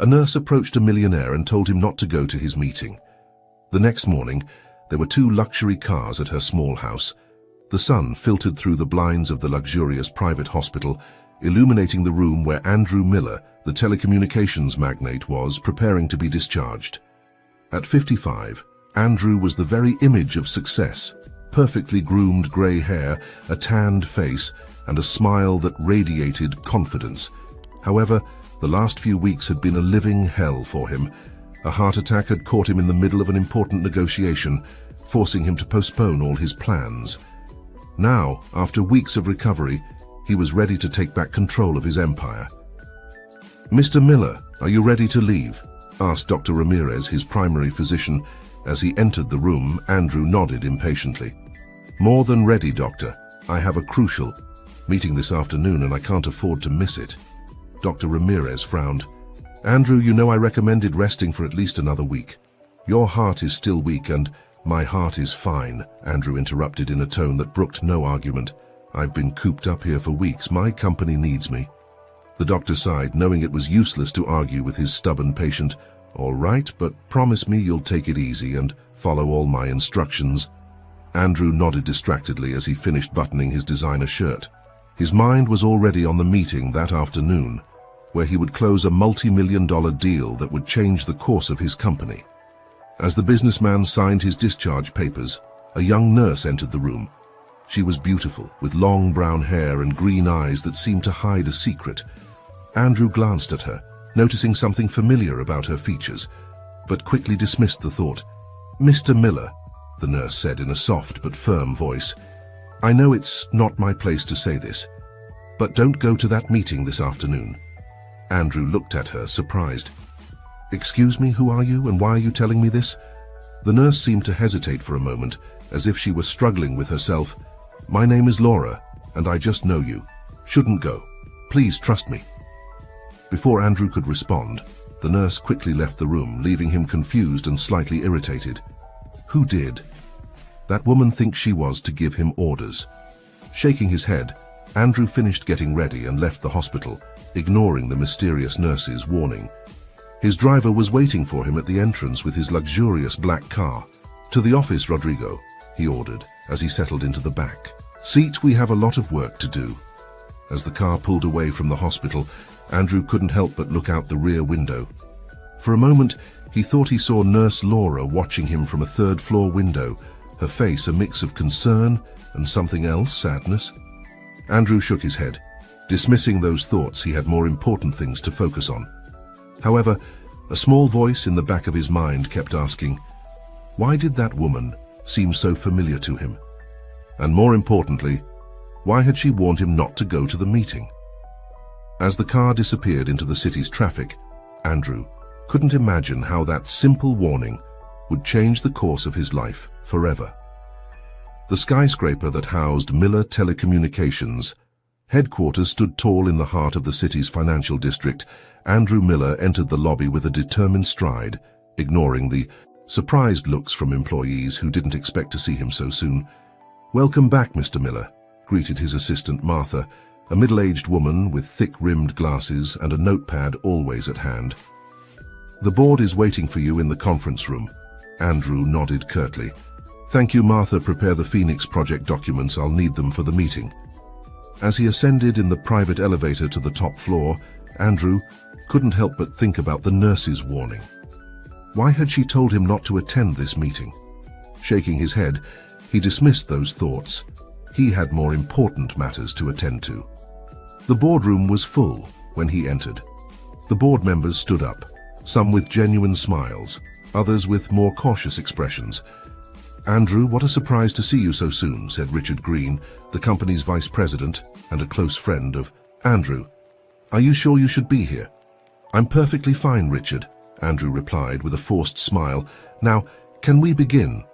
A nurse approached a millionaire and told him not to go to his meeting. The next morning, there were 2 luxury cars at her small house. The sun filtered through the blinds of the luxurious private hospital, illuminating the room where Andrew Miller, the telecommunications magnate, was preparing to be discharged. At 55, Andrew was the very image of success. Perfectly groomed grey hair, a tanned face, and a smile that radiated confidence. However, the last few weeks had been a living hell for him. A heart attack had caught him in the middle of an important negotiation, forcing him to postpone all his plans. Now, after weeks of recovery, he was ready to take back control of his empire. "Mr. Miller, are you ready to leave?" asked Dr. Ramirez, his primary physician. As he entered the room, Andrew nodded impatiently. "More than ready, doctor. I have a crucial meeting this afternoon and I can't afford to miss it." Dr. Ramirez frowned. "Andrew, you know I recommended resting for at least another week. Your heart is still weak and my heart is fine," Andrew interrupted in a tone that brooked no argument. "I've been cooped up here for weeks. My company needs me." The doctor sighed, knowing it was useless to argue with his stubborn patient. "All right, but promise me you'll take it easy and follow all my instructions." Andrew nodded distractedly as he finished buttoning his designer shirt. His mind was already on the meeting that afternoon, where he would close a multi-million-dollar deal that would change the course of his company. As the businessman signed his discharge papers, a young nurse entered the room. She was beautiful, with long brown hair and green eyes that seemed to hide a secret. Andrew glanced at her, noticing something familiar about her features, but quickly dismissed the thought. "Mr. Miller," the nurse said in a soft but firm voice, "I know it's not my place to say this, but don't go to that meeting this afternoon." Andrew looked at her, surprised. "Excuse me, who are you and why are you telling me this?" The nurse seemed to hesitate for a moment, as if she were struggling with herself. "My name is Laura, and I just know you. Shouldn't go. Please trust me." Before Andrew could respond, the nurse quickly left the room, leaving him confused and slightly irritated. Who did that woman think she was to give him orders? Shaking his head, Andrew finished getting ready and left the hospital, ignoring the mysterious nurse's warning. His driver was waiting for him at the entrance with his luxurious black car. "To the office, Rodrigo," he ordered as he settled into the back seat. "We have a lot of work to do." As the car pulled away from the hospital, Andrew couldn't help but look out the rear window. For a moment, he thought he saw Nurse Laura watching him from a third-floor window, her face a mix of concern and something else, sadness. Andrew shook his head. Dismissing those thoughts, he had more important things to focus on. However, a small voice in the back of his mind kept asking, why did that woman seem so familiar to him? And more importantly, why had she warned him not to go to the meeting? As the car disappeared into the city's traffic, Andrew couldn't imagine how that simple warning would change the course of his life forever. The skyscraper that housed Miller Telecommunications headquarters stood tall in the heart of the city's financial district. Andrew Miller entered the lobby with a determined stride, ignoring the surprised looks from employees who didn't expect to see him so soon. "Welcome back, Mr. Miller," greeted his assistant Martha, a middle-aged woman with thick-rimmed glasses and a notepad always at hand. "The board is waiting for you in the conference room." Andrew nodded curtly. "Thank you, Martha. Prepare the Phoenix project documents. I'll need them for the meeting." As he ascended in the private elevator to the top floor, Andrew couldn't help but think about the nurse's warning. Why had she told him not to attend this meeting? Shaking his head, he dismissed those thoughts. He had more important matters to attend to. The boardroom was full when he entered. The board members stood up, some with genuine smiles, others with more cautious expressions. "Andrew, what a surprise to see you so soon," said Richard Green, the company's vice president and a close friend of Andrew. "Are you sure you should be here?" "I'm perfectly fine, Richard," Andrew replied with a forced smile. "Now, can we begin?"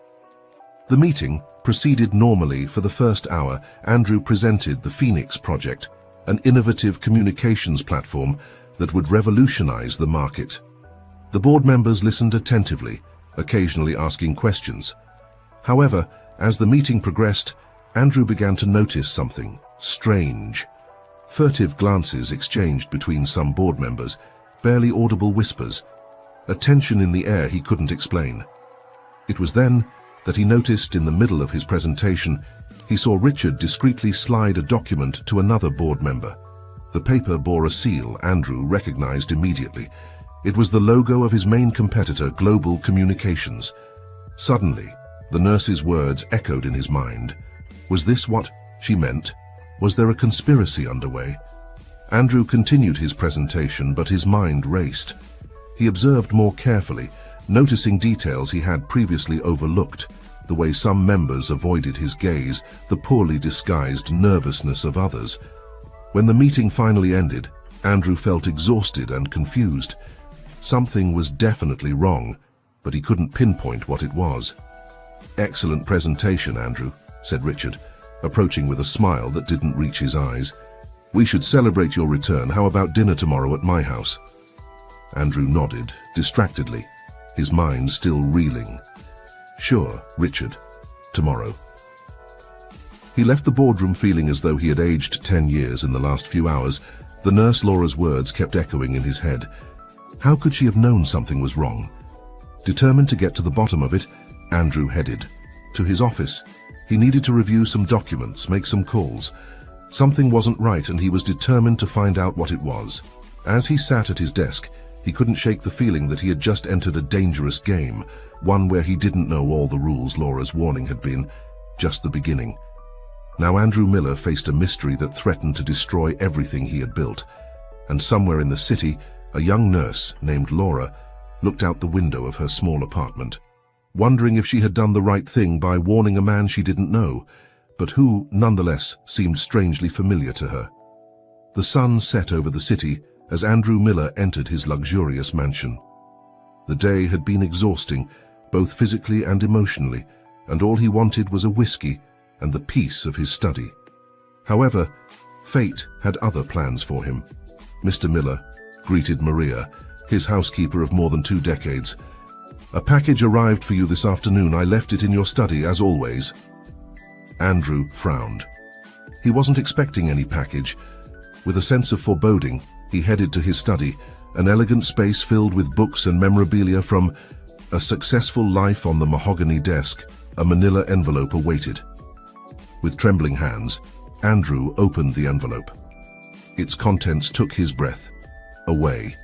The meeting proceeded normally. For the first hour, Andrew presented the Phoenix project, an innovative communications platform that would revolutionize the market. The board members listened attentively, occasionally asking questions. However, as the meeting progressed, Andrew began to notice something strange. Furtive glances exchanged between some board members, barely audible whispers, a tension in the air he couldn't explain. It was then that he noticed in the middle of his presentation, he saw Richard discreetly slide a document to another board member. The paper bore a seal Andrew recognized immediately. It was the logo of his main competitor, Global Communications. Suddenly, the nurse's words echoed in his mind. Was this what she meant? Was there a conspiracy underway? Andrew continued his presentation, but his mind raced. He observed more carefully, noticing details he had previously overlooked, the way some members avoided his gaze, the poorly disguised nervousness of others. When the meeting finally ended, Andrew felt exhausted and confused. Something was definitely wrong, but he couldn't pinpoint what it was. "Excellent presentation, Andrew," said Richard, approaching with a smile that didn't reach his eyes. "We should celebrate your return. How about dinner tomorrow at my house?" Andrew nodded, distractedly, his mind still reeling. "Sure, Richard. Tomorrow." He left the boardroom feeling as though he had aged 10 years in the last few hours. The nurse Laura's words kept echoing in his head. How could she have known something was wrong? Determined to get to the bottom of it, Andrew headed to his office. He needed to review some documents, make some calls. Something wasn't right, and he was determined to find out what it was. As he sat at his desk, he couldn't shake the feeling that he had just entered a dangerous game, one where he didn't know all the rules. Laura's warning had been just the beginning. Now Andrew Miller faced a mystery that threatened to destroy everything he had built. And somewhere in the city, a young nurse named Laura looked out the window of her small apartment, wondering if she had done the right thing by warning a man she didn't know, but who, nonetheless, seemed strangely familiar to her. The sun set over the city as Andrew Miller entered his luxurious mansion. The day had been exhausting, both physically and emotionally, and all he wanted was a whiskey and the peace of his study. However, fate had other plans for him. Mr. Miller greeted Maria, his housekeeper of more than 2 decades. "A package arrived for you this afternoon. I left it in your study, as always." Andrew frowned. He wasn't expecting any package. With a sense of foreboding, he headed to his study, an elegant space filled with books and memorabilia from A Successful Life on the mahogany desk. A manila envelope awaited. With trembling hands, Andrew opened the envelope. Its contents took his breath away.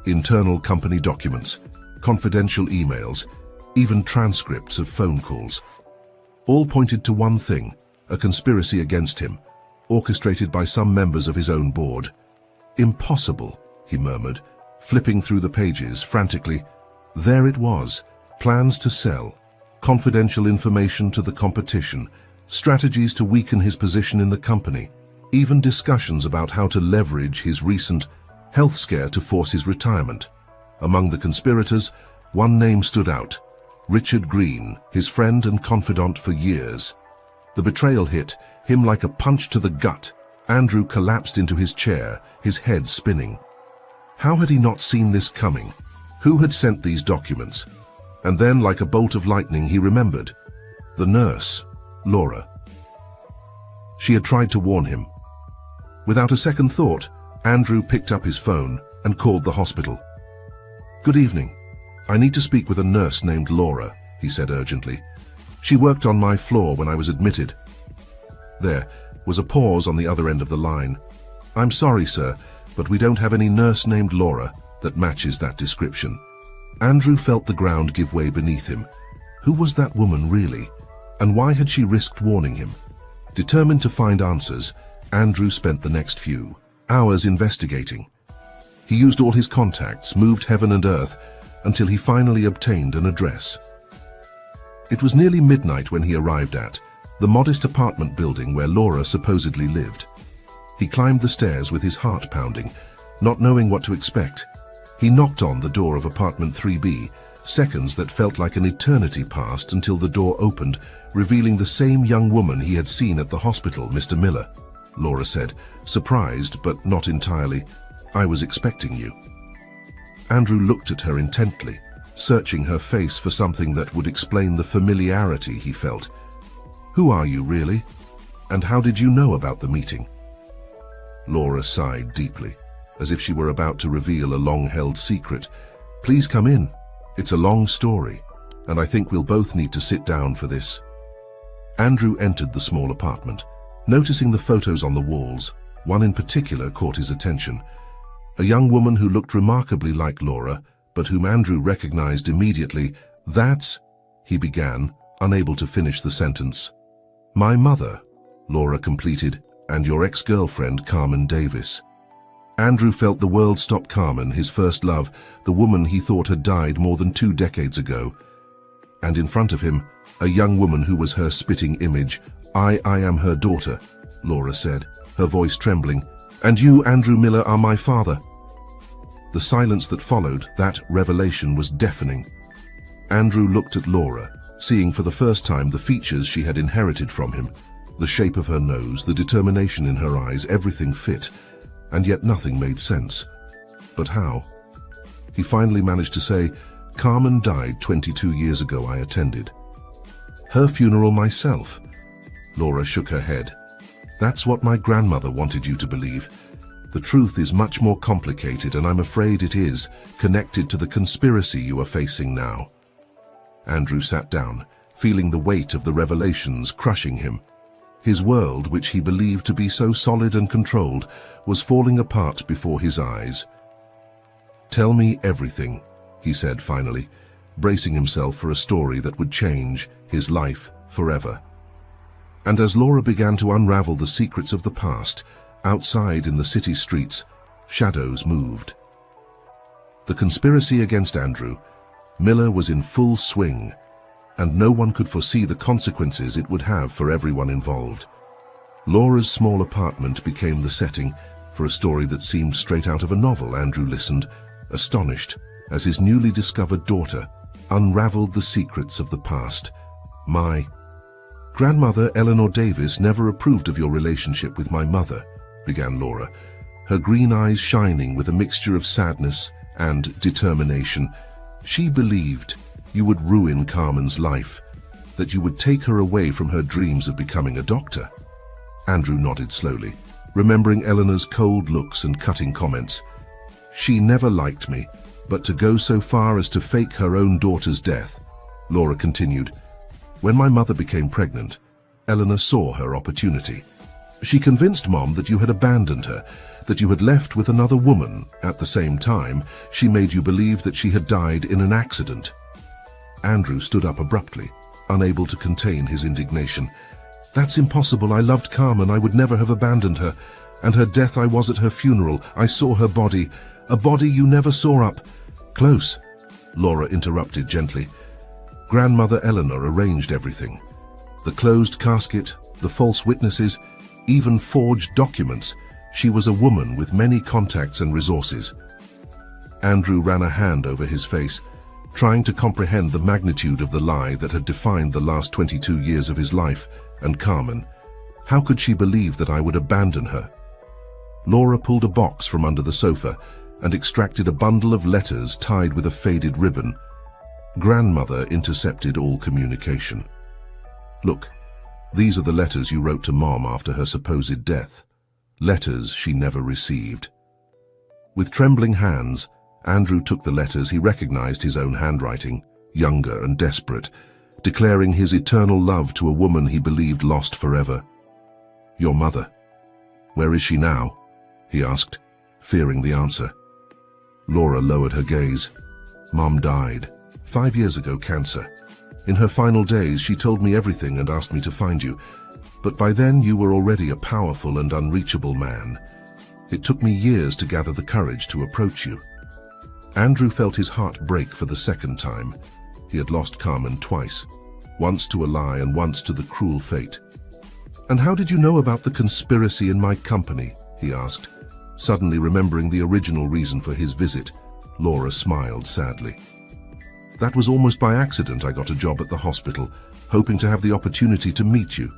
Internal company documents, confidential emails, even transcripts of phone calls. All pointed to one thing, a conspiracy against him, orchestrated by some members of his own board. "Impossible," he murmured, flipping through the pages frantically. There it was, plans to sell, confidential information to the competition, strategies to weaken his position in the company, even discussions about how to leverage his recent health scare to force his retirement. Among the conspirators, one name stood out: Richard Green, his friend and confidant for years. The betrayal hit him like a punch to the gut. Andrew collapsed into his chair, his head spinning. How had he not seen this coming? Who had sent these documents? And then, like a bolt of lightning, he remembered. The nurse, Laura. She had tried to warn him. Without a second thought, Andrew picked up his phone and called the hospital. "Good evening. I need to speak with a nurse named Laura," he said urgently. "She worked on my floor when I was admitted." There was a pause on the other end of the line. "I'm sorry, sir, but we don't have any nurse named Laura that matches that description." Andrew felt the ground give way beneath him. Who was that woman really? And why had she risked warning him? Determined to find answers, Andrew spent the next few hours investigating. He used all his contacts, moved heaven and earth, until he finally obtained an address. It was nearly midnight when he arrived at the modest apartment building where Laura supposedly lived. He climbed the stairs with his heart pounding, not knowing what to expect. He knocked on the door of apartment 3B. Seconds that felt like an eternity passed until the door opened, revealing the same young woman he had seen at the hospital. "Mr. Miller," Laura said, surprised but not entirely. "I was expecting you." Andrew looked at her intently, searching her face for something that would explain the familiarity he felt. "Who are you, really? And how did you know about the meeting?" Laura sighed deeply, as if she were about to reveal a long-held secret. "Please come in. It's a long story, and I think we'll both need to sit down for this." Andrew entered the small apartment. Noticing the photos on the walls, one in particular caught his attention. A young woman who looked remarkably like Laura, but whom Andrew recognized immediately. "That's," he began, unable to finish the sentence. "My mother," Laura completed, "and your ex-girlfriend, Carmen Davis." Andrew felt the world stop. Carmen, his first love, the woman he thought had died more than 2 decades ago. And in front of him, a young woman who was her spitting image. I am her daughter," Laura said, her voice trembling. "And you, Andrew Miller, are my father." The silence that followed that revelation was deafening. Andrew looked at Laura, seeing for the first time the features she had inherited from him. The shape of her nose, the determination in her eyes, everything fit, and yet nothing made sense. But how? He finally managed to say, "Carmen died 22 years ago. I attended her funeral myself." Laura shook her head. "That's what my grandmother wanted you to believe. The truth is much more complicated, and I'm afraid it is connected to the conspiracy you are facing now." Andrew sat down, feeling the weight of the revelations crushing him. His world, which he believed to be so solid and controlled, was falling apart before his eyes. "Tell me everything," he said finally, bracing himself for a story that would change his life forever. And as Laura began to unravel the secrets of the past, outside in the city streets, shadows moved. The conspiracy against Andrew Miller was in full swing, and no one could foresee the consequences it would have for everyone involved. Laura's small apartment became the setting for a story that seemed straight out of a novel. Andrew listened, astonished, as his newly discovered daughter unraveled the secrets of the past. "My grandmother, Eleanor Davis, never approved of your relationship with my mother," began Laura, her green eyes shining with a mixture of sadness and determination. "She believed you would ruin Carmen's life, that you would take her away from her dreams of becoming a doctor." Andrew nodded slowly, remembering Eleanor's cold looks and cutting comments. "She never liked me, but to go so far as to fake her own daughter's death," Laura continued. "When my mother became pregnant, Eleanor saw her opportunity. She convinced Mom that you had abandoned her, that you had left with another woman. At the same time, she made you believe that she had died in an accident." Andrew stood up abruptly, unable to contain his indignation. "That's impossible. I loved Carmen. I would never have abandoned her. And her death, I was at her funeral. I saw her body. A body you never saw up close," Laura interrupted gently. "Grandmother Eleanor arranged everything. The closed casket, the false witnesses, even forged documents. She was a woman with many contacts and resources." Andrew ran a hand over his face, trying to comprehend the magnitude of the lie that had defined the last 22 years of his life. And Carmen, how could she believe that I would abandon her? Laura pulled a box from under the sofa and extracted a bundle of letters tied with a faded ribbon. Grandmother intercepted all communication. "Look, these are the letters you wrote to Mom after her supposed death. Letters she never received." With trembling hands, Andrew took the letters. He recognized his own handwriting, younger and desperate, declaring his eternal love to a woman he believed lost forever. "Your mother. Where is she now?" he asked, fearing the answer. Laura lowered her gaze. "Mom died 5 years ago, cancer. In her final days, she told me everything and asked me to find you. But by then, you were already a powerful and unreachable man. It took me years to gather the courage to approach you." Andrew felt his heart break for the second time. He had lost Carmen twice, once to a lie and once to the cruel fate. "And how did you know about the conspiracy in my company?" he asked, suddenly remembering the original reason for his visit. Laura smiled sadly. "That was almost by accident. I got a job at the hospital, hoping to have the opportunity to meet you.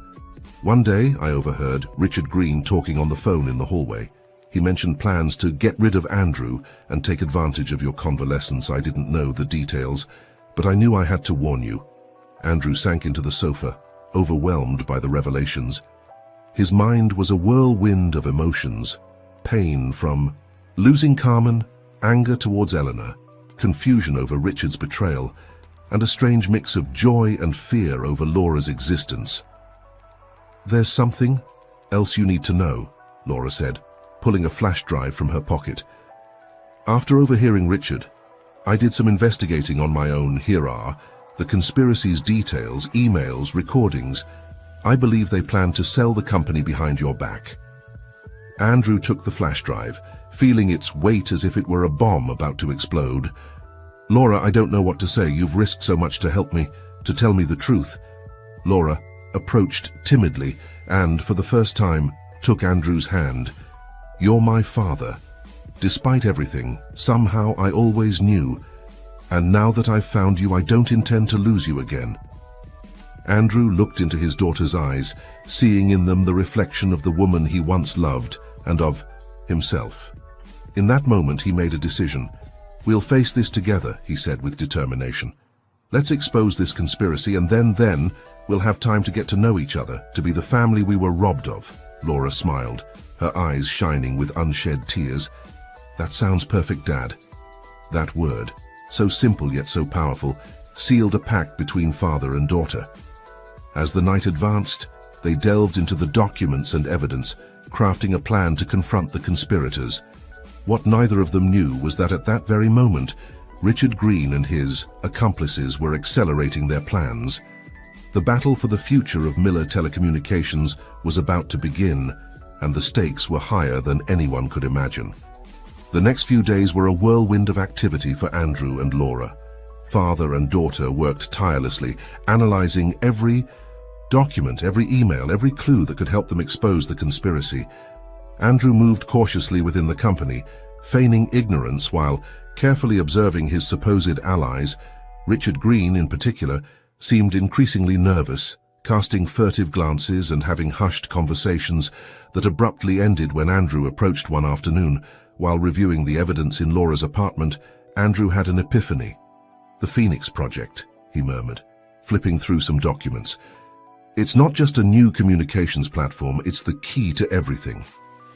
One day, I overheard Richard Green talking on the phone in the hallway. He mentioned plans to get rid of Andrew and take advantage of your convalescence. I didn't know the details, but I knew I had to warn you." Andrew sank into the sofa, overwhelmed by the revelations. His mind was a whirlwind of emotions. Pain from Losing Carmen, anger towards Eleanor, confusion over Richard's betrayal, and a strange mix of joy and fear over Laura's existence. "There's something else you need to know," Laura said, pulling a flash drive from her pocket. "After overhearing Richard, I did some investigating on my own. Here are the conspiracy's details, emails, recordings. I believe they plan to sell the company behind your back." Andrew took the flash drive, feeling its weight as if it were a bomb about to explode. "Laura, I don't know what to say. You've risked so much to help me, to tell me the truth." Laura approached timidly and, for the first time, took Andrew's hand. "You're my father. Despite everything, somehow I always knew, and now that I've found you, I don't intend to lose you again." Andrew looked into his daughter's eyes, seeing in them the reflection of the woman he once loved and of himself. In that moment he made a decision. "We'll face this together," he said with determination. "Let's expose this conspiracy, and then we'll have time to get to know each other, to be the family we were robbed of." Laura smiled, her eyes shining with unshed tears. "That sounds perfect, Dad." That word, so simple yet so powerful, sealed a pact between father and daughter. As the night advanced, they delved into the documents and evidence, crafting a plan to confront the conspirators. What neither of them knew was that at that very moment, Richard Green and his accomplices were accelerating their plans. The battle for the future of Miller Telecommunications was about to begin, and the stakes were higher than anyone could imagine. The next few days were a whirlwind of activity for Andrew and Laura. Father and daughter worked tirelessly, analyzing every document, every email, every clue that could help them expose the conspiracy. Andrew moved cautiously within the company, feigning ignorance while carefully observing his supposed allies. Richard Green, in particular, seemed increasingly nervous, casting furtive glances and having hushed conversations that abruptly ended when Andrew approached one afternoon. While reviewing the evidence in Laura's apartment, Andrew had an epiphany. "The Phoenix Project," he murmured, flipping through some documents. "It's not just a new communications platform, it's the key to everything."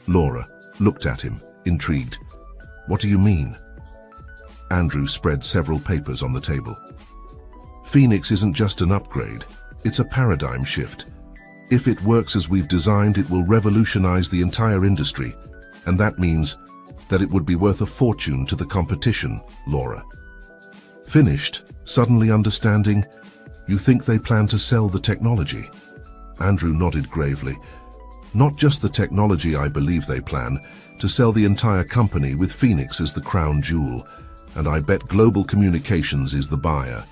Laura looked at him, intrigued. "What do you mean?" Andrew spread several papers on the table. "Phoenix isn't just an upgrade, it's a paradigm shift. If it works as we've designed, it will revolutionize the entire industry, and that means that it would be worth a fortune to the competition." Laura finished, suddenly understanding. "You think they plan to sell the technology?" Andrew nodded gravely. "Not just the technology, I believe they plan to sell the entire company with Phoenix as the crown jewel, and I bet Global Communications is the buyer."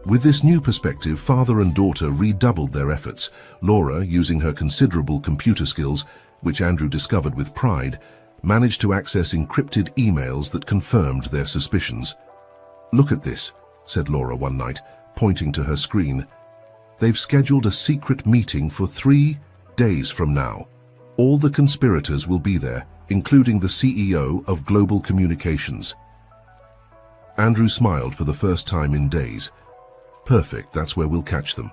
With this new perspective, father and daughter redoubled their efforts, Laura, using her considerable computer skills, which Andrew discovered with pride, managed to access encrypted emails that confirmed their suspicions. "Look at this," said Laura one night, pointing to her screen. "They've scheduled a secret meeting for 3 days from now. All the conspirators will be there, including the CEO of Global Communications." Andrew smiled for the first time in days. "Perfect, that's where we'll catch them."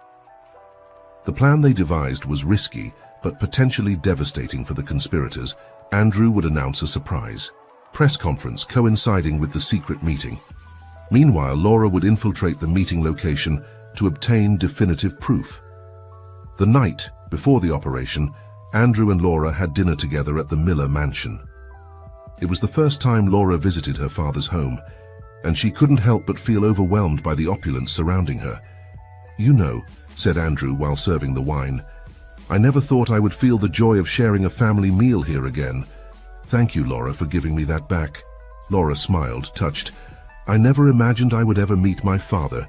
The plan they devised was risky, but potentially devastating for the conspirators. Andrew would announce a surprise press conference coinciding with the secret meeting. Meanwhile, Laura would infiltrate the meeting location to obtain definitive proof. The night before the operation, Andrew and Laura had dinner together at the Miller mansion. It was the first time Laura visited her father's home, and she couldn't help but feel overwhelmed by the opulence surrounding her. "You know," said Andrew while serving the wine, "I never thought I would feel the joy of sharing a family meal here again. Thank you, Laura, for giving me that back." Laura smiled, touched. "I never imagined I would ever meet my father.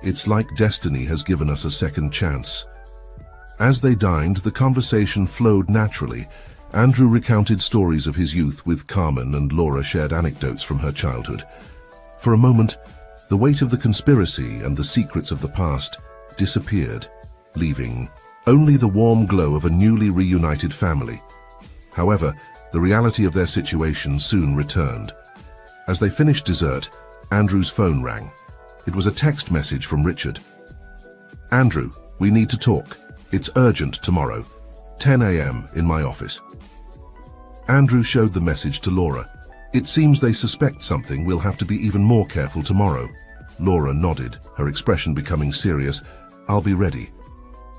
It's like destiny has given us a second chance." As they dined, the conversation flowed naturally. Andrew recounted stories of his youth with Carmen, and Laura shared anecdotes from her childhood. For a moment, the weight of the conspiracy and the secrets of the past disappeared, leaving only the warm glow of a newly reunited family. However, the reality of their situation soon returned. As they finished dessert, Andrew's phone rang. It was a text message from Richard. "Andrew, we need to talk. It's urgent tomorrow, 10 a.m. in my office." Andrew showed the message to Laura. It seems they suspect something. We'll have to be even more careful tomorrow. Laura nodded, her expression becoming serious. I'll be ready.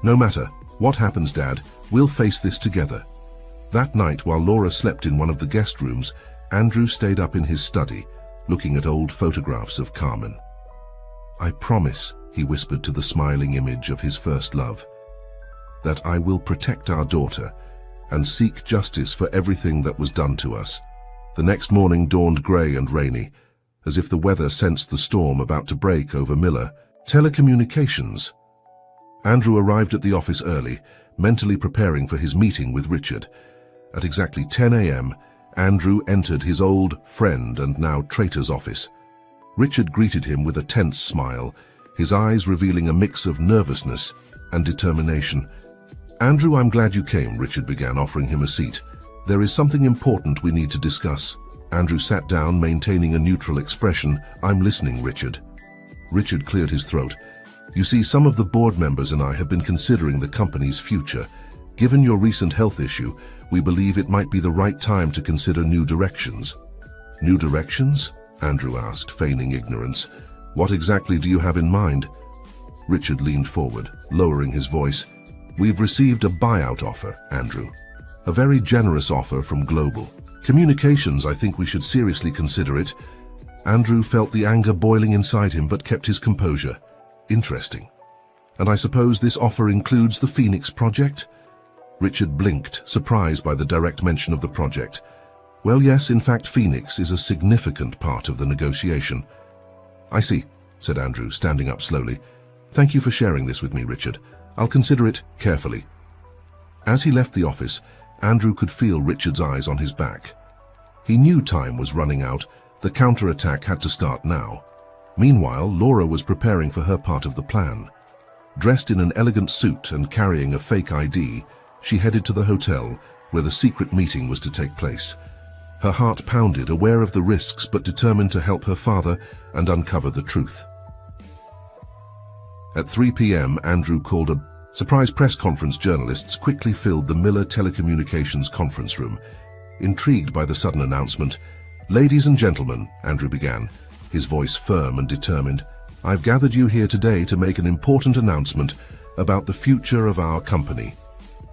No matter what happens, Dad, we'll face this together. That night, while Laura slept in one of the guest rooms, Andrew stayed up in his study, looking at old photographs of Carmen. I promise, he whispered to the smiling image of his first love, that I will protect our daughter and seek justice for everything that was done to us. The next morning dawned grey and rainy, as if the weather sensed the storm about to break over Miller Telecommunications. Andrew arrived at the office early, mentally preparing for his meeting with Richard. At exactly 10 a.m., Andrew entered his old friend and now traitor's office. Richard greeted him with a tense smile, his eyes revealing a mix of nervousness and determination. Andrew, I'm glad you came, Richard began, offering him a seat. There is something important we need to discuss. Andrew sat down, maintaining a neutral expression. I'm listening, Richard. Richard cleared his throat. You see, some of the board members and I have been considering the company's future. Given your recent health issue, we believe it might be the right time to consider new directions. New directions? Andrew asked, feigning ignorance. What exactly do you have in mind? Richard leaned forward, lowering his voice. We've received a buyout offer, Andrew. A very generous offer from Global Communications. I think we should seriously consider it. Andrew felt the anger boiling inside him but kept his composure. Interesting. And I suppose this offer includes the Phoenix project? Richard blinked, surprised by the direct mention of the project. Well, yes, in fact, Phoenix is a significant part of the negotiation. I see, said Andrew, standing up slowly. Thank you for sharing this with me, Richard. I'll consider it carefully. As he left the office, Andrew could feel Richard's eyes on his back. He knew time was running out. The counterattack had to start now. Meanwhile, Laura was preparing for her part of the plan. Dressed in an elegant suit and carrying a fake ID, she headed to the hotel where the secret meeting was to take place. Her heart pounded, aware of the risks but determined to help her father and uncover the truth. At 3 p.m., Andrew called a surprise press conference. Journalists quickly filled the Miller Telecommunications conference room. Intrigued by the sudden announcement, "Ladies and gentlemen," Andrew began, his voice firm and determined, "I've gathered you here today to make an important announcement about the future of our company."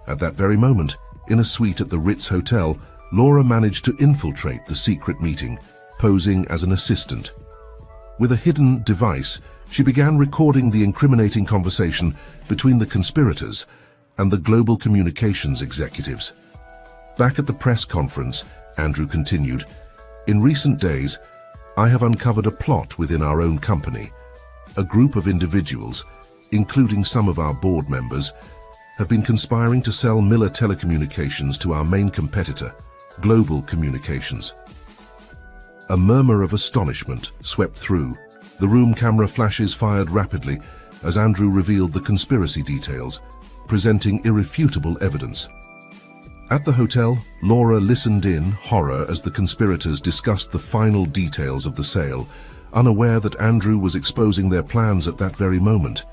At that very moment, in a suite at the Ritz Hotel, Laura managed to infiltrate the secret meeting, posing as an assistant. With a hidden device, she began recording the incriminating conversation between the conspirators and the Global Communications executives. Back at the press conference, Andrew continued, "In recent days, I have uncovered a plot within our own company. A group of individuals, including some of our board members, have been conspiring to sell Miller Telecommunications to our main competitor, Global Communications." A murmur of astonishment swept through. The room camera flashes fired rapidly as Andrew revealed the conspiracy details, presenting irrefutable evidence. At the hotel, Laura listened in horror as the conspirators discussed the final details of the sale, unaware that Andrew was exposing their plans at that very moment.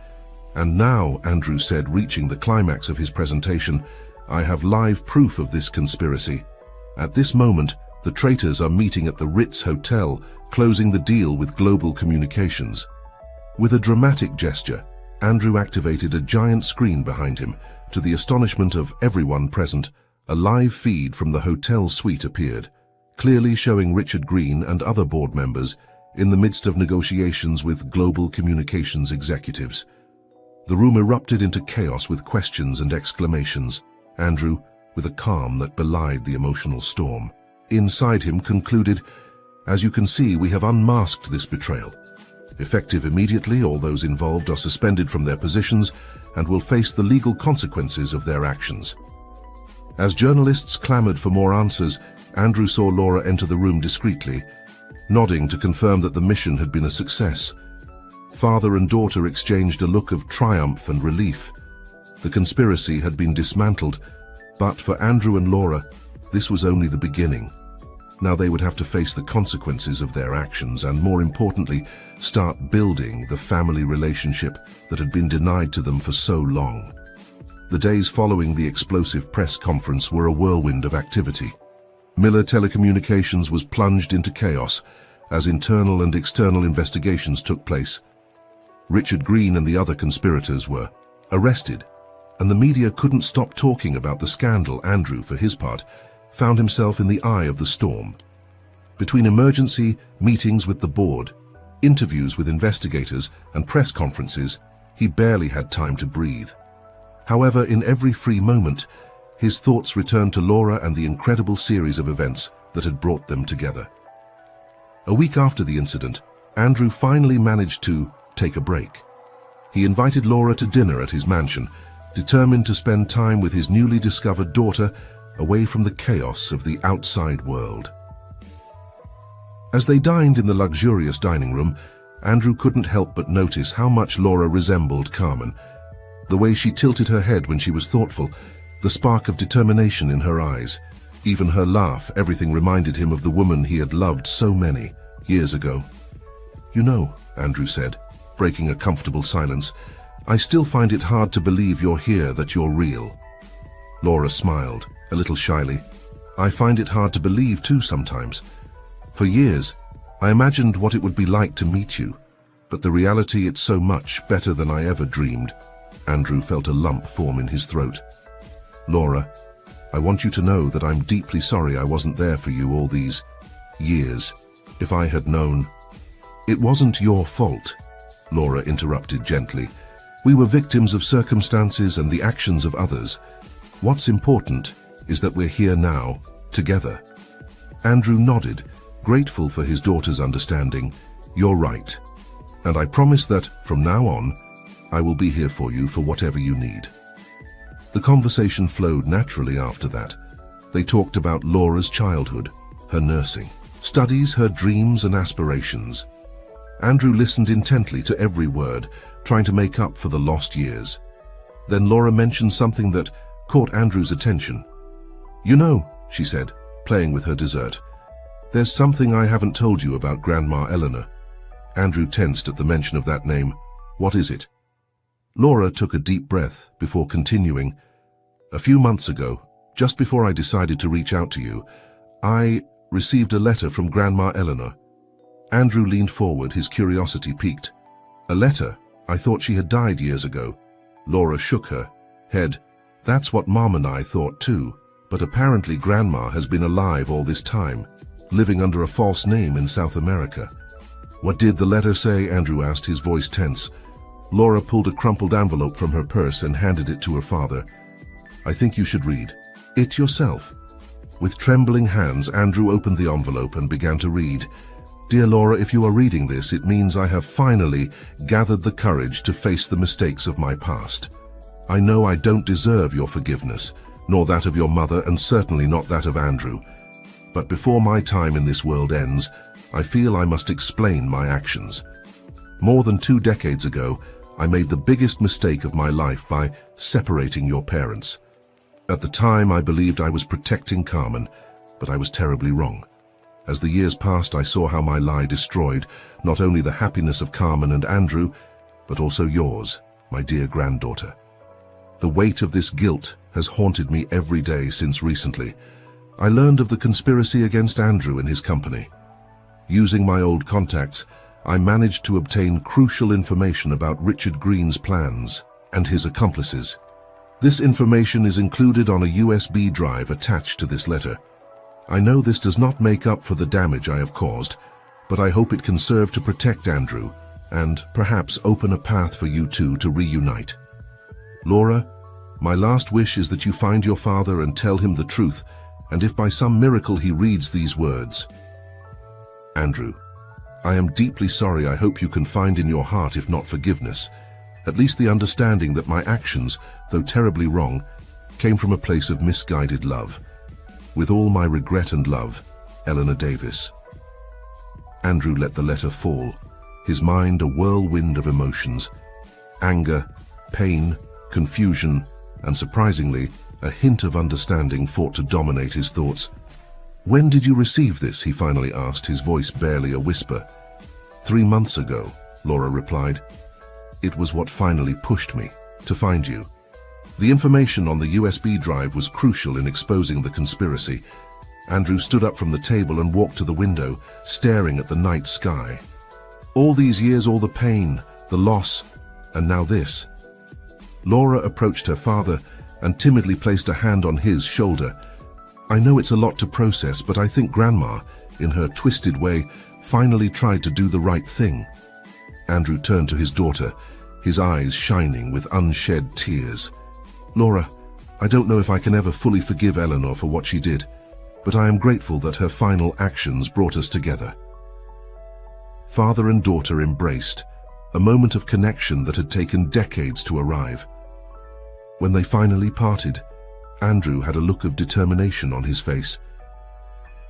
"And now," Andrew said, reaching the climax of his presentation, "I have live proof of this conspiracy. At this moment, the traitors are meeting at the Ritz Hotel, closing the deal with Global Communications." With a dramatic gesture, Andrew activated a giant screen behind him. To the astonishment of everyone present, a live feed from the hotel suite appeared, clearly showing Richard Green and other board members in the midst of negotiations with Global Communications executives. The room erupted into chaos with questions and exclamations. Andrew, with a calm that belied the emotional storm, inside him concluded, "As you can see, we have unmasked this betrayal. Effective immediately, all those involved are suspended from their positions and will face the legal consequences of their actions." As journalists clamored for more answers, Andrew saw Laura enter the room discreetly, nodding to confirm that the mission had been a success. Father and daughter exchanged a look of triumph and relief. The conspiracy had been dismantled, but for Andrew and Laura, this was only the beginning. Now they would have to face the consequences of their actions and, more importantly, start building the family relationship that had been denied to them for so long. The days following the explosive press conference were a whirlwind of activity. Miller Telecommunications was plunged into chaos as internal and external investigations took place. Richard Green and the other conspirators were arrested, and the media couldn't stop talking about the scandal. Andrew, for his part, found himself in the eye of the storm. Between emergency meetings with the board, interviews with investigators, and press conferences, he barely had time to breathe. However, in every free moment, his thoughts returned to Laura and the incredible series of events that had brought them together. A week after the incident, Andrew finally managed to take a break. He invited Laura to dinner at his mansion, determined to spend time with his newly discovered daughter, away from the chaos of the outside world. As they dined in the luxurious dining room, Andrew couldn't help but notice how much Laura resembled Carmen. The way she tilted her head when she was thoughtful, the spark of determination in her eyes, even her laugh, everything reminded him of the woman he had loved so many years ago. "You know," Andrew said, breaking a comfortable silence, "I still find it hard to believe you're here, that you're real." Laura smiled, a little shyly. "I find it hard to believe too sometimes. For years, I imagined what it would be like to meet you, but the reality, it's so much better than I ever dreamed." Andrew felt a lump form in his throat. "Laura, I want you to know that I'm deeply sorry I wasn't there for you all these years. If I had known—" "It wasn't your fault," Laura interrupted gently. "We were victims of circumstances and the actions of others. What's important is that we're here now, together." Andrew nodded, grateful for his daughter's understanding. "You're right. And I promise that, from now on, I will be here for you for whatever you need." The conversation flowed naturally after that. They talked about Laura's childhood, her nursing, studies, her dreams and aspirations. Andrew listened intently to every word, trying to make up for the lost years. Then Laura mentioned something that caught Andrew's attention. "You know," she said, playing with her dessert, "there's something I haven't told you about Grandma Eleanor." Andrew tensed at the mention of that name. "What is it?" Laura took a deep breath before continuing. "A few months ago, just before I decided to reach out to you, I received a letter from Grandma Eleanor." Andrew leaned forward, his curiosity piqued. "A letter? I thought she had died years ago." Laura shook her head. "That's what Mom and I thought too, but apparently Grandma has been alive all this time, living under a false name in South America." "What did the letter say?" Andrew asked, his voice tense. Laura pulled a crumpled envelope from her purse and handed it to her father. "I think you should read it yourself." With trembling hands, Andrew opened the envelope and began to read. "Dear Laura, if you are reading this, it means I have finally gathered the courage to face the mistakes of my past. I know I don't deserve your forgiveness, nor that of your mother, and certainly not that of Andrew. But before my time in this world ends, I feel I must explain my actions. More than 2 decades ago, I made the biggest mistake of my life by separating your parents. At the time, I believed I was protecting Carmen, but I was terribly wrong. As the years passed, I saw how my lie destroyed not only the happiness of Carmen and Andrew, but also yours, my dear granddaughter. The weight of this guilt has haunted me every day since recently. I learned of the conspiracy against Andrew and his company. Using my old contacts, I managed to obtain crucial information about Richard Green's plans and his accomplices. This information is included on a USB drive attached to this letter. I know this does not make up for the damage I have caused, but I hope it can serve to protect Andrew and perhaps open a path for you two to reunite. Laura, my last wish is that you find your father and tell him the truth, and if by some miracle he reads these words. Andrew, I am deeply sorry. I hope you can find in your heart, if not forgiveness, at least the understanding that my actions, though terribly wrong, came from a place of misguided love. With all my regret and love, Eleanor Davis." Andrew let the letter fall, his mind a whirlwind of emotions. Anger, pain, confusion, and surprisingly, a hint of understanding fought to dominate his thoughts. "When did you receive this?" he finally asked, his voice barely a whisper. 3 months ago, Laura replied. "It was what finally pushed me to find you." The information on the USB drive was crucial in exposing the conspiracy. Andrew stood up from the table and walked to the window, staring at the night sky. All these years, all the pain, the loss, and now this. Laura approached her father and timidly placed a hand on his shoulder. I know it's a lot to process, but I think Grandma, in her twisted way, finally tried to do the right thing. Andrew turned to his daughter, his eyes shining with unshed tears. Laura, I don't know if I can ever fully forgive Eleanor for what she did, but I am grateful that her final actions brought us together. Father and daughter embraced, a moment of connection that had taken decades to arrive. When they finally parted, Andrew had a look of determination on his face.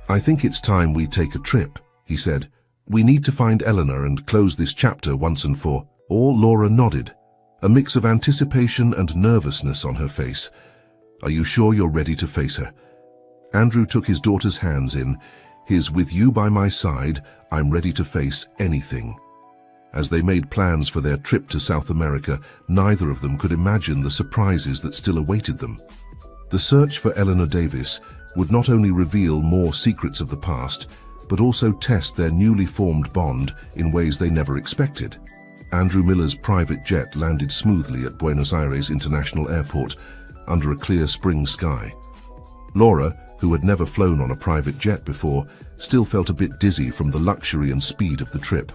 I think it's time we take a trip, he said. We need to find Eleanor and close this chapter once and for all. Laura nodded, a mix of anticipation and nervousness on her face. Are you sure you're ready to face her? Andrew took his daughter's hands in his. With you by my side, I'm ready to face anything. As they made plans for their trip to South America, neither of them could imagine the surprises that still awaited them. The search for Eleanor Davis would not only reveal more secrets of the past, but also test their newly formed bond in ways they never expected. Andrew Miller's private jet landed smoothly at Buenos Aires International Airport under a clear spring sky. Laura, who had never flown on a private jet before, still felt a bit dizzy from the luxury and speed of the trip.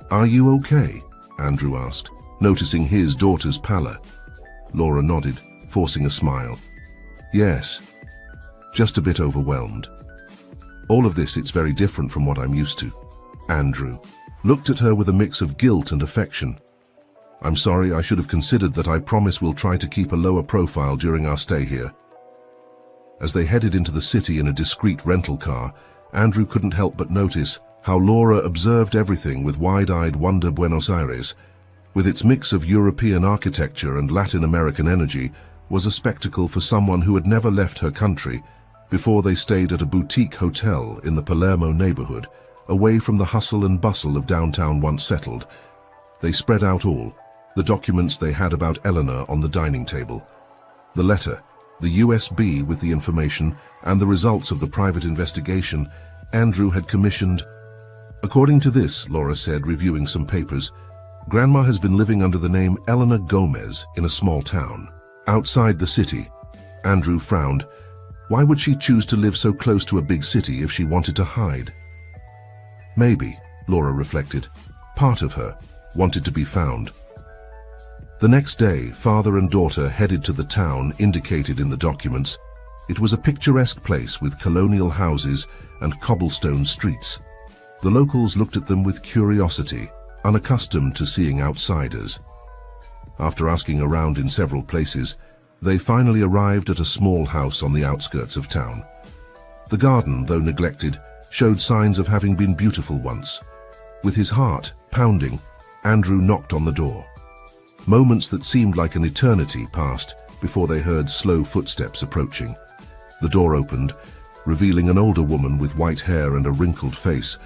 Are you okay? Andrew asked, noticing his daughter's pallor. Laura nodded, forcing a smile. Yes, just a bit overwhelmed. All of this, it's very different from what I'm used to. Andrew looked at her with a mix of guilt and affection. I'm sorry, I should have considered that. I promise we'll try to keep a lower profile during our stay here. As they headed into the city in a discreet rental car, Andrew couldn't help but notice how Laura observed everything with wide-eyed wonder. Buenos Aires, with its mix of European architecture and Latin American energy, was a spectacle for someone who had never left her country. Before they stayed at a boutique hotel in the Palermo neighborhood, away from the hustle and bustle of downtown once settled. They spread out all the documents they had about Eleanor on the dining table. The letter, the USB with the information, and the results of the private investigation Andrew had commissioned. According to this, Laura said, reviewing some papers, Grandma has been living under the name Eleanor Gomez in a small town outside the city. Andrew frowned. Why would she choose to live so close to a big city if she wanted to hide? Maybe, Laura reflected, part of her wanted to be found. The next day, father and daughter headed to the town indicated in the documents. It was a picturesque place with colonial houses and cobblestone streets. The locals looked at them with curiosity, unaccustomed to seeing outsiders. After asking around in several places, they finally arrived at a small house on the outskirts of town. The garden, though neglected, showed signs of having been beautiful once. With his heart pounding, Andrew knocked on the door. Moments that seemed like an eternity passed before they heard slow footsteps approaching. The door opened, revealing an older woman with white hair and a wrinkled face,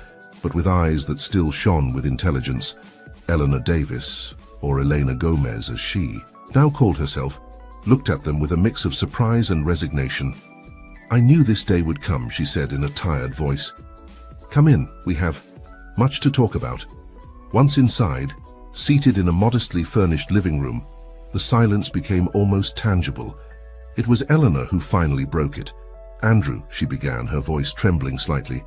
but with eyes that still shone with intelligence. Eleanor Davis, or Elena Gomez as she now called herself, looked at them with a mix of surprise and resignation. I knew this day would come, she said in a tired voice. Come in, we have much to talk about. Once inside, seated in a modestly furnished living room, the silence became almost tangible. It was Eleanor who finally broke it. Andrew, she began, her voice trembling slightly,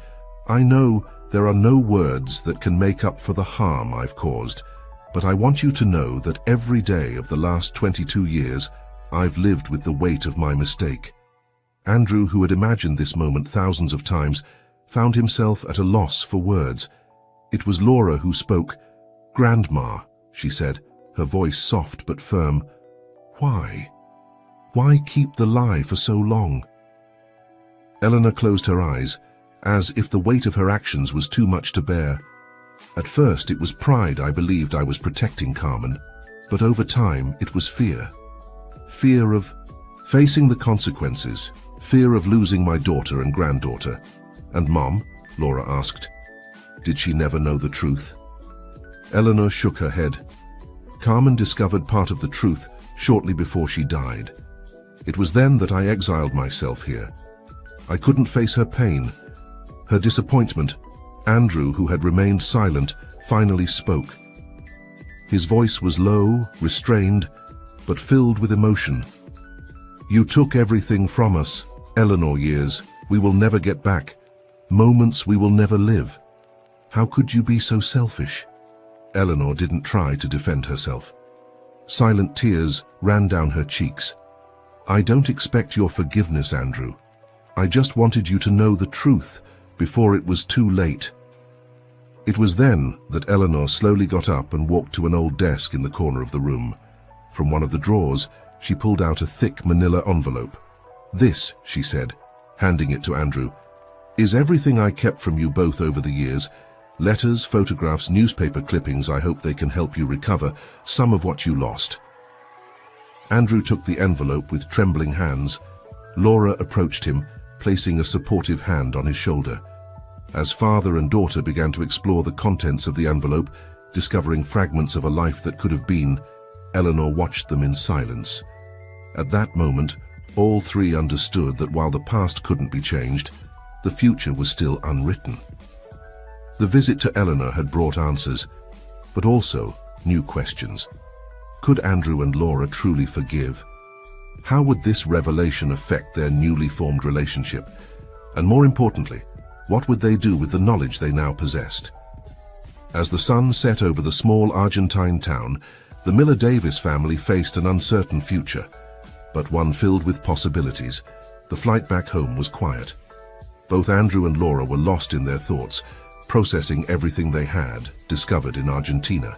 I know there are no words that can make up for the harm I've caused, but I want you to know that every day of the last 22 years, I've lived with the weight of my mistake. Andrew, who had imagined this moment thousands of times, found himself at a loss for words. It was Laura who spoke. Grandma, she said, her voice soft but firm. Why? Why keep the lie for so long? Eleanor closed her eyes, as if the weight of her actions was too much to bear. At first it was pride. I believed I was protecting Carmen, but over time it was fear. Fear of facing the consequences, fear of losing my daughter and granddaughter. And Mom? Laura asked. Did she never know the truth? Eleanor shook her head. Carmen discovered part of the truth shortly before she died. It was then that I exiled myself here. I couldn't face her pain, her disappointment. Andrew, who had remained silent, finally spoke. His voice was low, restrained, but filled with emotion. You took everything from us, Eleanor. Years we will never get back, moments we will never live. How could you be so selfish? Eleanor didn't try to defend herself. Silent tears ran down her cheeks. I don't expect your forgiveness, Andrew. I just wanted you to know the truth before it was too late. It was then that Eleanor slowly got up and walked to an old desk in the corner of the room. From one of the drawers, she pulled out a thick manila envelope. This, she said, handing it to Andrew, is everything I kept from you both over the years. Letters, photographs, newspaper clippings. I hope they can help you recover some of what you lost. Andrew took the envelope with trembling hands. Laura approached him, placing a supportive hand on his shoulder. As father and daughter began to explore the contents of the envelope, discovering fragments of a life that could have been, Eleanor watched them in silence. At that moment, all three understood that while the past couldn't be changed, the future was still unwritten. The visit to Eleanor had brought answers, but also new questions. Could Andrew and Laura truly forgive? How would this revelation affect their newly formed relationship? And more importantly, what would they do with the knowledge they now possessed? As the sun set over the small Argentine town, the Miller-Davis family faced an uncertain future, but one filled with possibilities. The flight back home was quiet. Both Andrew and Laura were lost in their thoughts, processing everything they had discovered in Argentina.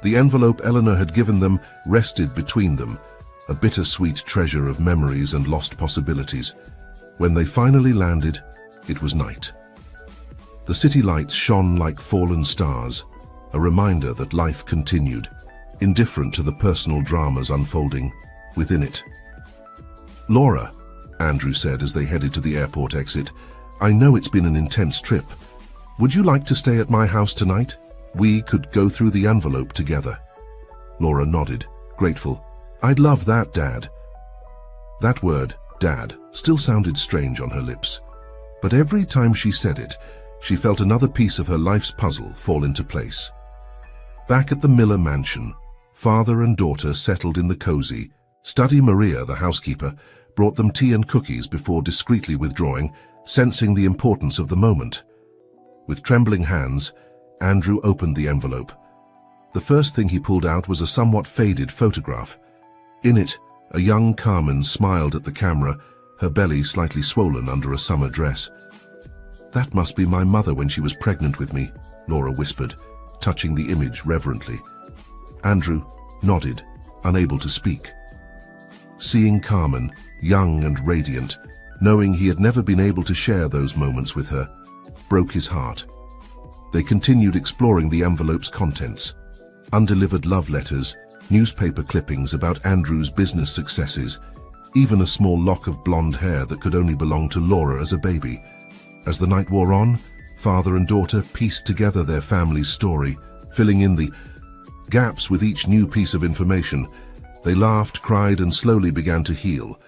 The envelope Eleanor had given them rested between them, a bittersweet treasure of memories and lost possibilities. When they finally landed, it was night. The city lights shone like fallen stars, a reminder that life continued, indifferent to the personal dramas unfolding within it. Laura, Andrew said as they headed to the airport exit, I know it's been an intense trip. Would you like to stay at my house tonight? We could go through the envelope together. Laura nodded, grateful. I'd love that, Dad. That word, Dad, still sounded strange on her lips. But every time she said it, she felt another piece of her life's puzzle fall into place. Back at the Miller mansion, father and daughter settled in the cozy. Study Maria, the housekeeper, brought them tea and cookies before discreetly withdrawing, sensing the importance of the moment. With trembling hands, Andrew opened the envelope. The first thing he pulled out was a somewhat faded photograph. In it, a young Carmen smiled at the camera, her belly slightly swollen under a summer dress. That must be my mother when she was pregnant with me, Laura whispered, touching the image reverently. Andrew nodded, unable to speak. Seeing Carmen, young and radiant, knowing he had never been able to share those moments with her, broke his heart. They continued exploring the envelope's contents. Undelivered love letters, newspaper clippings about Andrew's business successes, even a small lock of blonde hair that could only belong to Laura as a baby. As the night wore on, father and daughter pieced together their family's story, filling in the gaps with each new piece of information. They laughed, cried, and slowly began to heal.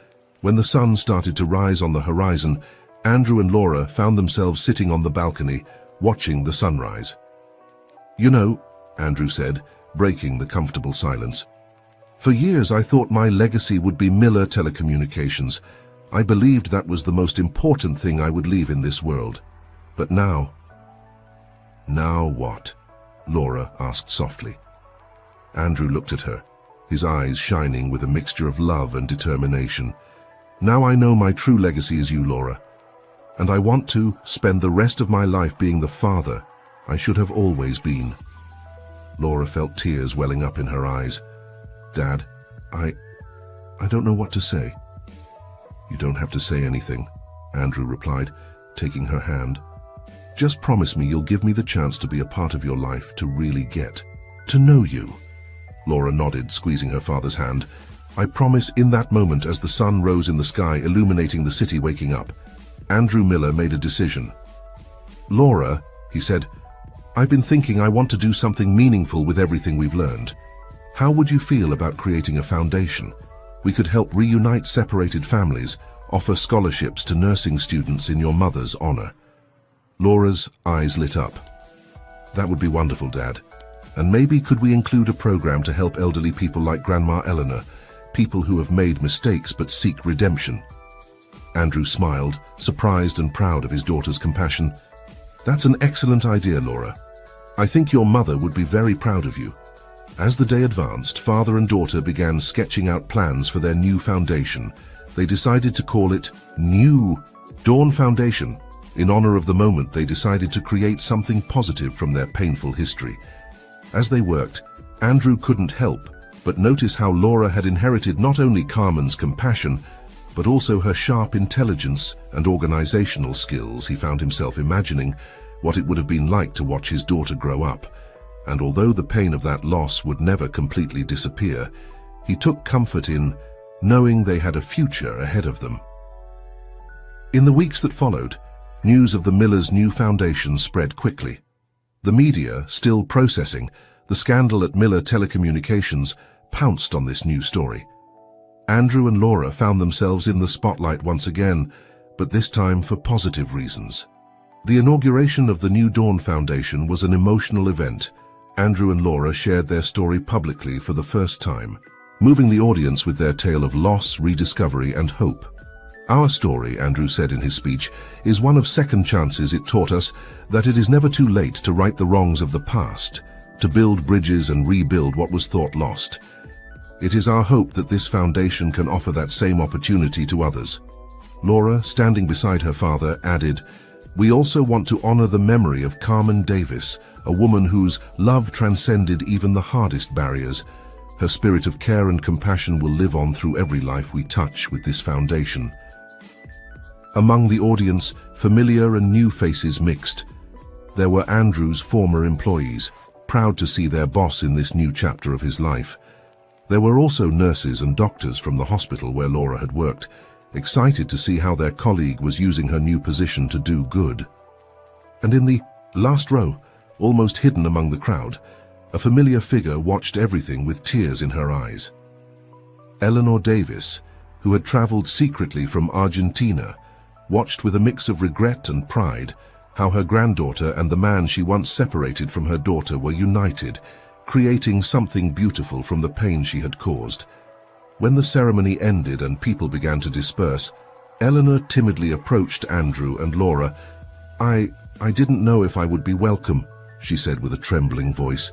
When the sun started to rise on the horizon, Andrew and Laura found themselves sitting on the balcony, watching the sunrise. You know, Andrew said, breaking the comfortable silence, for years I thought my legacy would be Miller Telecommunications. I believed that was the most important thing I would leave in this world. But now... Now what? Laura asked softly. Andrew looked at her, his eyes shining with a mixture of love and determination. Now I know my true legacy is you, Laura. And I want to spend the rest of my life being the father I should have always been. Laura felt tears welling up in her eyes. Dad, I don't know what to say. You don't have to say anything, Andrew replied, taking her hand. Just promise me you'll give me the chance to be a part of your life, to really get to know you. Laura nodded, squeezing her father's hand. I promise. In that moment, as the sun rose in the sky, illuminating the city waking up, Andrew Miller made a decision. Laura, he said, I've been thinking I want to do something meaningful with everything we've learned. How would you feel about creating a foundation? We could help reunite separated families, offer scholarships to nursing students in your mother's honor." Laura's eyes lit up. "That would be wonderful, Dad. And maybe could we include a program to help elderly people like Grandma Eleanor, people who have made mistakes but seek redemption?" Andrew smiled, surprised and proud of his daughter's compassion. "That's an excellent idea, Laura. I think your mother would be very proud of you." As the day advanced, father and daughter began sketching out plans for their new foundation. They decided to call it New Dawn Foundation. In honor of the moment, they decided to create something positive from their painful history. As they worked, Andrew couldn't help but notice how Laura had inherited not only Carmen's compassion, but also her sharp intelligence and organizational skills. He found himself imagining what it would have been like to watch his daughter grow up. And although the pain of that loss would never completely disappear, he took comfort in knowing they had a future ahead of them. In the weeks that followed, news of the Millers' new foundation spread quickly. The media, still processing the scandal at Miller Telecommunications, pounced on this new story. Andrew and Laura found themselves in the spotlight once again, but this time for positive reasons. The inauguration of the New Dawn Foundation was an emotional event. Andrew and Laura shared their story publicly for the first time, moving the audience with their tale of loss, rediscovery, and hope. "Our story," Andrew said in his speech, "is one of second chances. It taught us that it is never too late to right the wrongs of the past, to build bridges and rebuild what was thought lost. It is our hope that this foundation can offer that same opportunity to others." Laura, standing beside her father, added, "We also want to honor the memory of Carmen Davis, a woman whose love transcended even the hardest barriers. Her spirit of care and compassion will live on through every life we touch with this foundation." Among the audience, familiar and new faces mixed. There were Andrew's former employees, proud to see their boss in this new chapter of his life. There were also nurses and doctors from the hospital where Laura had worked, excited to see how their colleague was using her new position to do good. And in the last row, almost hidden among the crowd, a familiar figure watched everything with tears in her eyes. Eleanor Davis, who had traveled secretly from Argentina, watched with a mix of regret and pride how her granddaughter and the man she once separated from her daughter were united, creating something beautiful from the pain she had caused. When the ceremony ended and people began to disperse, Eleanor timidly approached Andrew and Laura. I didn't know if I would be welcome," she said with a trembling voice.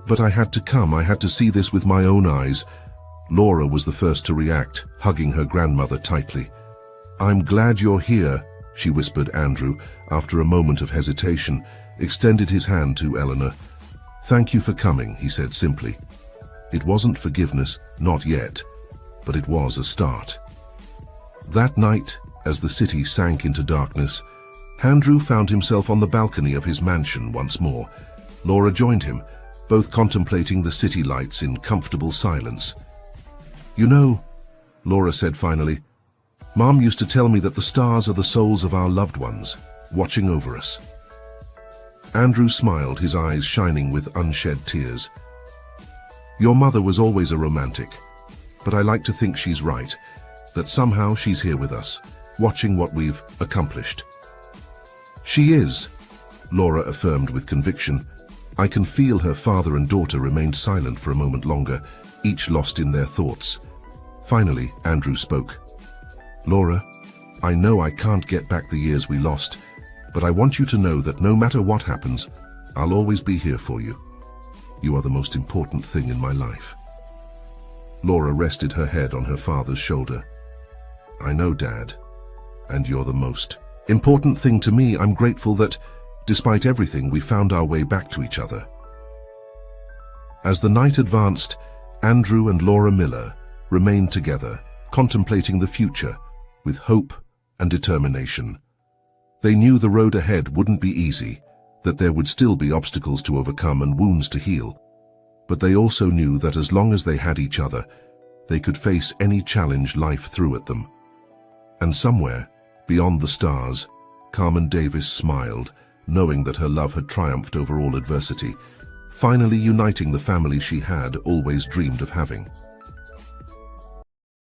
"But I had to come. I had to see this with my own eyes." Laura was the first to react, hugging her grandmother tightly. "I'm glad you're here," she whispered. Andrew, after a moment of hesitation, extended his hand to Eleanor. "Thank you for coming," he said simply. It wasn't forgiveness, not yet, but it was a start. That night, as the city sank into darkness, Andrew found himself on the balcony of his mansion once more. Laura joined him, both contemplating the city lights in comfortable silence. "You know," Laura said finally, "Mom used to tell me that the stars are the souls of our loved ones, watching over us." Andrew smiled, his eyes shining with unshed tears. "Your mother was always a romantic, but I like to think she's right, that somehow she's here with us, watching what we've accomplished." "She is," Laura affirmed with conviction. I can feel her father and daughter remained silent for a moment longer, each lost in their thoughts. Finally, Andrew spoke. "Laura, I know I can't get back the years we lost, but I want you to know that no matter what happens, I'll always be here for you. You are the most important thing in my life." Laura rested her head on her father's shoulder. "I know, Dad, and you're the most important thing to me. I'm grateful that, despite everything, we found our way back to each other." As the night advanced, Andrew and Laura Miller remained together, contemplating the future with hope and determination. They knew the road ahead wouldn't be easy, that there would still be obstacles to overcome and wounds to heal. But they also knew that as long as they had each other, they could face any challenge life threw at them. And somewhere, beyond the stars, Carmen Davis smiled, knowing that her love had triumphed over all adversity, finally uniting the family she had always dreamed of having.